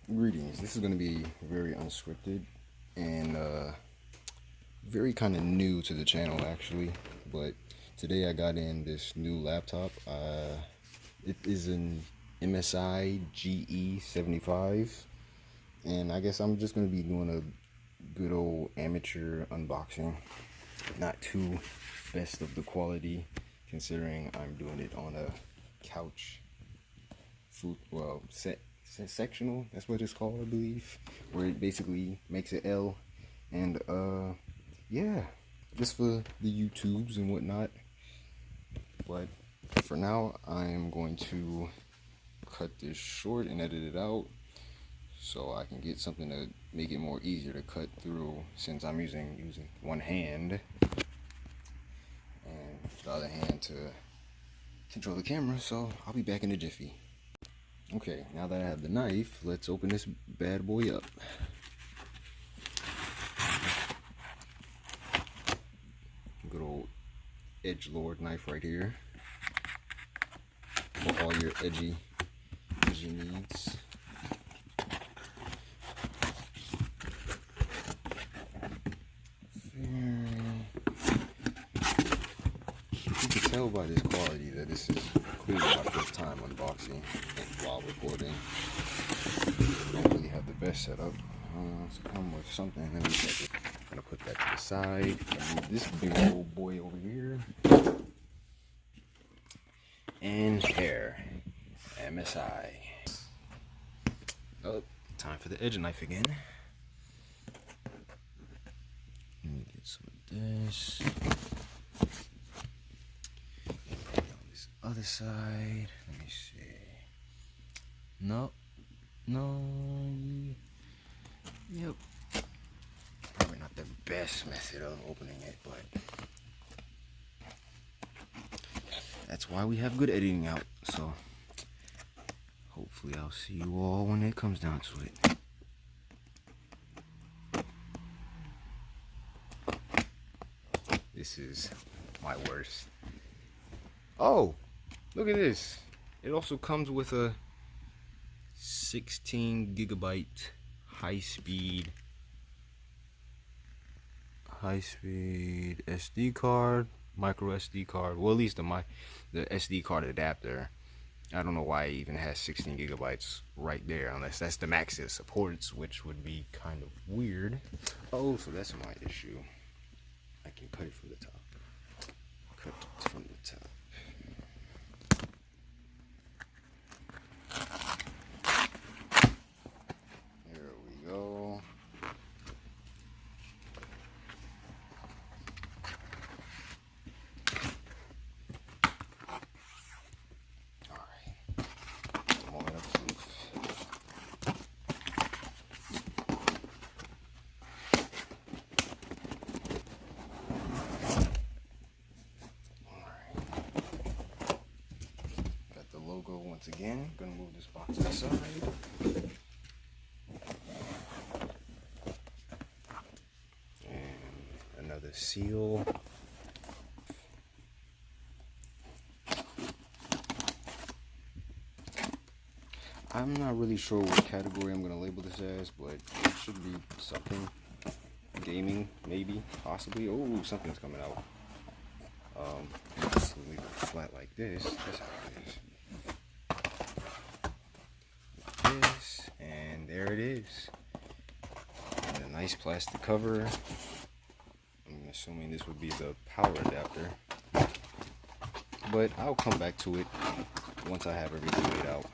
Greetings. This is going to be very unscripted and very kind of new to the channel actually. But today I got in this new laptop. It is an MSI GE75, and I guess I'm just going to be doing a good old amateur unboxing. Not too best of the quality, considering I'm doing it on a couch. Sectional, that's what it's called, I believe, where it basically makes it L. And yeah, just for the YouTubes and whatnot. But for now, I'm going to cut this short and edit it out so I can get something to make it more easier to cut through, since I'm using one hand and the other hand to control the camera. So I'll be back in a jiffy. Okay, now that I have the knife, let's open this bad boy up. Good old edgelord knife right here for all your edgy needs. You can tell by this quality that this is clearly my first time unboxing and while recording. Don't really have the best setup. It's come with something. Let me check it. I'm gonna put that to the side. Move this big old boy over here. And there, MSI. Oh, time for the edge knife again. Let me get some of this. Put it on this other side. Let me see. No. Yep. Probably not the best method of opening it, but that's why we have good editing out. So hopefully I'll see you all when it comes down to it. This is my worst. Oh, look at this. It also comes with a 16 gigabyte high-speed SD card, micro SD card. Well, at least the SD card adapter. I don't know why it even has 16 gigabytes right there, unless that's the max it supports, which would be kind of weird. Oh, so that's my issue. I can cut it from the top. Cut it from the top. There we go. Once again, gonna move this box to the side. And another seal. I'm not really sure what category I'm gonna label this as, but it should be something gaming, maybe, possibly. Oh, something's coming out. Just leave it flat like this. That's how it is. And there it is. And a nice plastic cover. I'm assuming this would be the power adapter, but I'll come back to it once I have everything laid out.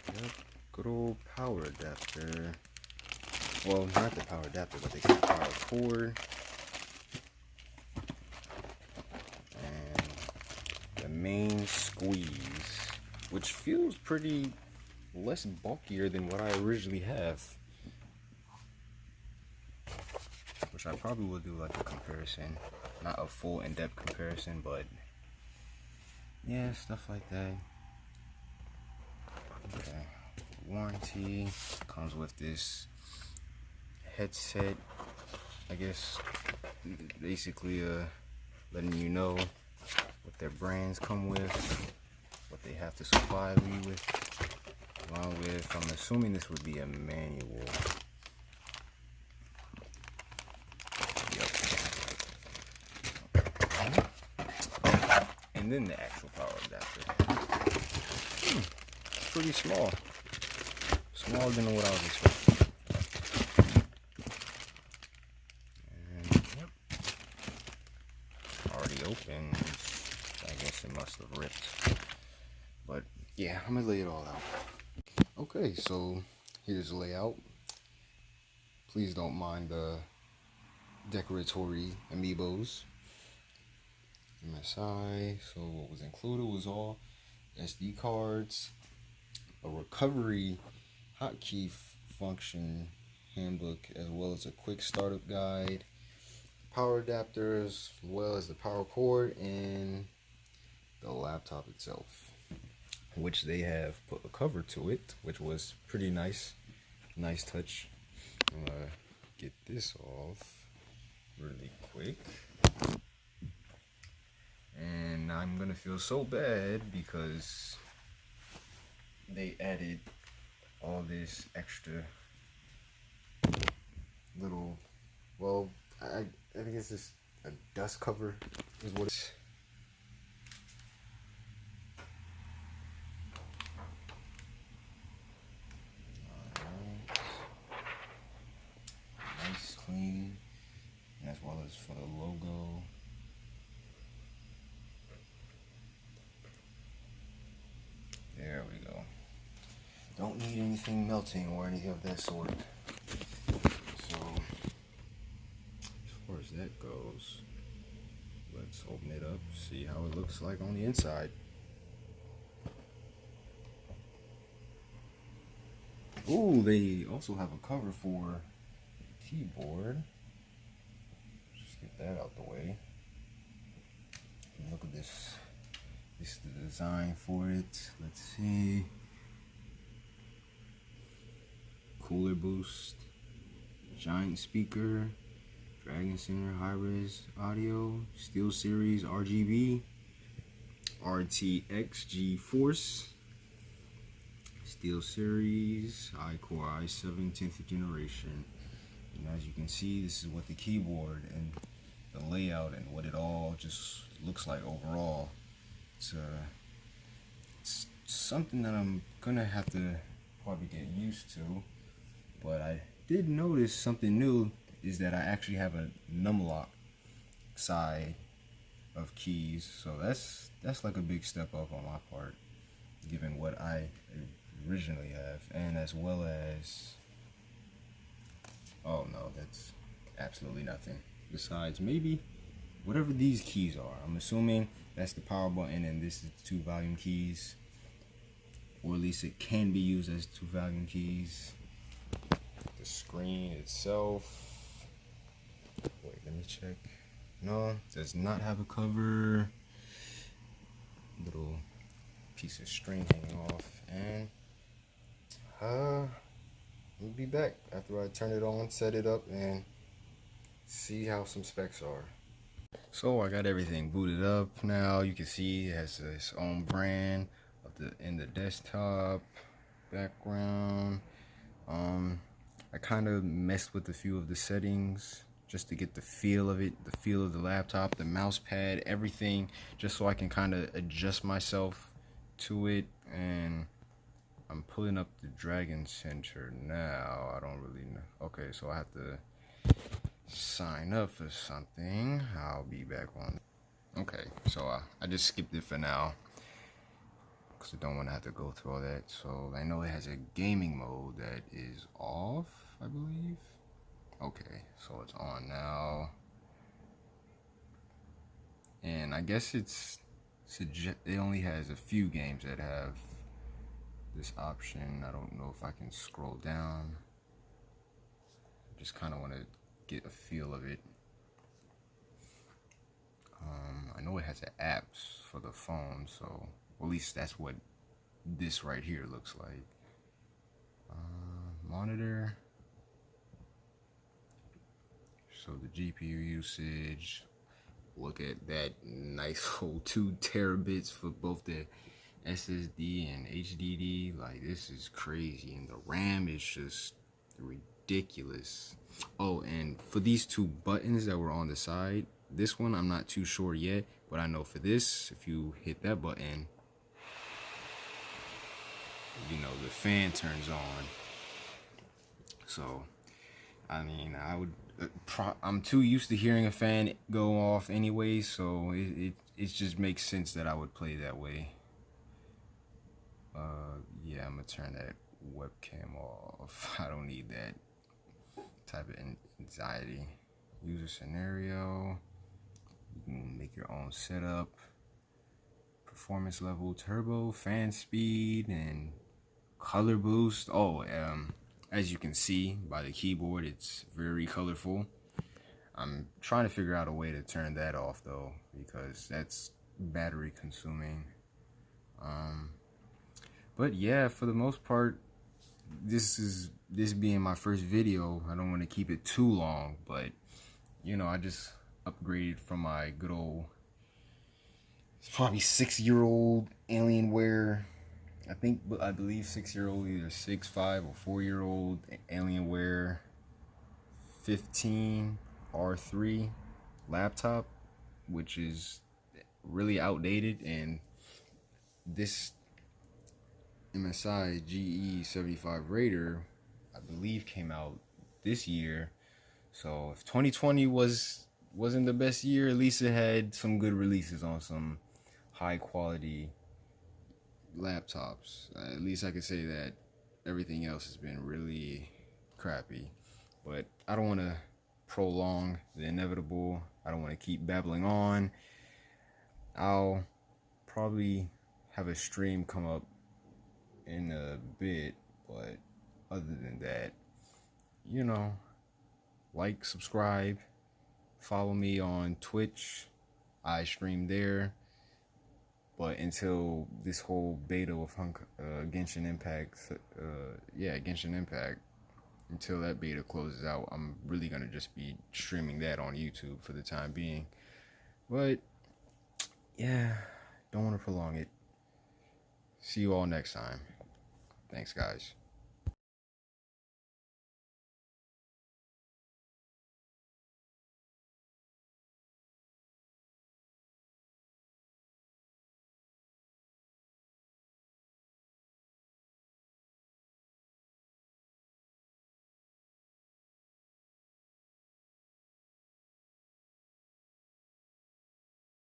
Yep, good old power adapter. Well, not the power adapter, but the power cord. And the main squeeze, which feels pretty less bulkier than what I originally have. Which I probably will do like a comparison. Not a full in-depth comparison, but yeah, stuff like that. Okay. Warranty comes with this headset. I guess basically letting you know what their brands come with. what they have to supply me with. Along with, I'm assuming this would be a manual. Yep. And then the actual power adapter. It's pretty small. Smaller than what I was expecting. And yep. Already open. I guess it must have ripped. But yeah, I'm gonna lay it all out. Okay, so here's the layout. Please don't mind the decoratory amiibos. MSI. So what was included was all SD cards, a recovery hotkey function handbook, as well as a quick startup guide, power adapters, as well as the power cord, and the laptop itself, which they have put a cover to it, which was pretty nice. Nice touch. I'm gonna get this off really quick. And I'm gonna feel so bad because they added all this extra little, well, I think it's just a dust cover is what it's. Nice, clean, and as well as for the logo. There we go. Don't need anything melting or anything of that sort. So, as far as that goes, let's open it up, see how it looks like on the inside. Ooh, they also have a cover for the keyboard. Just get that out the way. And look at this. This is the design for it. Let's see. Cooler boost, giant speaker, Dragon Center high-res audio, Steel Series RGB, RTX GeForce, Steel Series iCore i7 10th generation. And as you can see, this is what the keyboard and the layout and what it all just looks like overall. It's something that I'm gonna have to probably get used to, but I did notice something new is that I actually have a numlock side of keys, so that's like a big step up on my part given what I originally have. And as well as, oh no, that's absolutely nothing besides maybe whatever these keys are. I'm assuming that's the power button and this is the 2 volume keys, or at least it can be used as 2 volume keys. The screen itself, wait, let me check. No, does not have a cover. Little piece of string hanging off. And we'll be back after I turn it on, set it up, and see how some specs are. So I got everything booted up now. You can see it has its own brand of in the desktop background. I kind of messed with a few of the settings just to get the feel of it, the feel of the laptop, the mouse pad, everything, just so I can kind of adjust myself to it. And I'm pulling up the Dragon Center now. I don't really know. Okay, so I have to sign up for something. I'll be back on. Okay, so I just skipped it for now because I don't want to have to go through all that. So I know it has a gaming mode that is off, I believe. Okay, so it's on now, and I guess it only has a few games that have this option. I don't know if I can scroll down. I just kind of want to get a feel of it. I know it has apps for the phone, so at least that's what this right here looks like. Monitor. So the GPU usage. Look at that nice whole 2 terabits for both the SSD and HDD. Like, this is crazy, and the RAM is just ridiculous. Oh, and for these two buttons that were on the side, this one I'm not too sure yet, but I know for this, if you hit that button, you know, the fan turns on. So I mean, I'm too used to hearing a fan go off anyway, so it just makes sense that I would play that way. Yeah, I'm gonna turn that webcam off. I don't need that type of anxiety. User scenario. You can make your own setup. Performance level, turbo, fan speed, and color boost. Oh, as you can see by the keyboard, it's very colorful. I'm trying to figure out a way to turn that off though, because that's battery consuming. But yeah, for the most part, this being my first video, I don't want to keep it too long, but you know, I just upgraded from my good old, it's probably 6-year-old Alienware. I believe 6-year-old, either 6.5 or 4-year-old Alienware 15 R3 laptop, which is really outdated, and this MSI GE75 Raider, I believe, came out this year. So if 2020 wasn't the best year, at least it had some good releases on some high quality laptops. At least I could say that. Everything else has been really crappy. But I don't want to prolong the inevitable. I don't want to keep babbling on. I'll probably have a stream come up in a bit, but other than that, you know, like, subscribe, follow me on Twitch. I stream there. But until this whole beta of Genshin Impact, Genshin Impact, until that beta closes out, I'm really gonna just be streaming that on YouTube for the time being. But yeah, don't want to prolong it. See you all next time. Thanks, guys.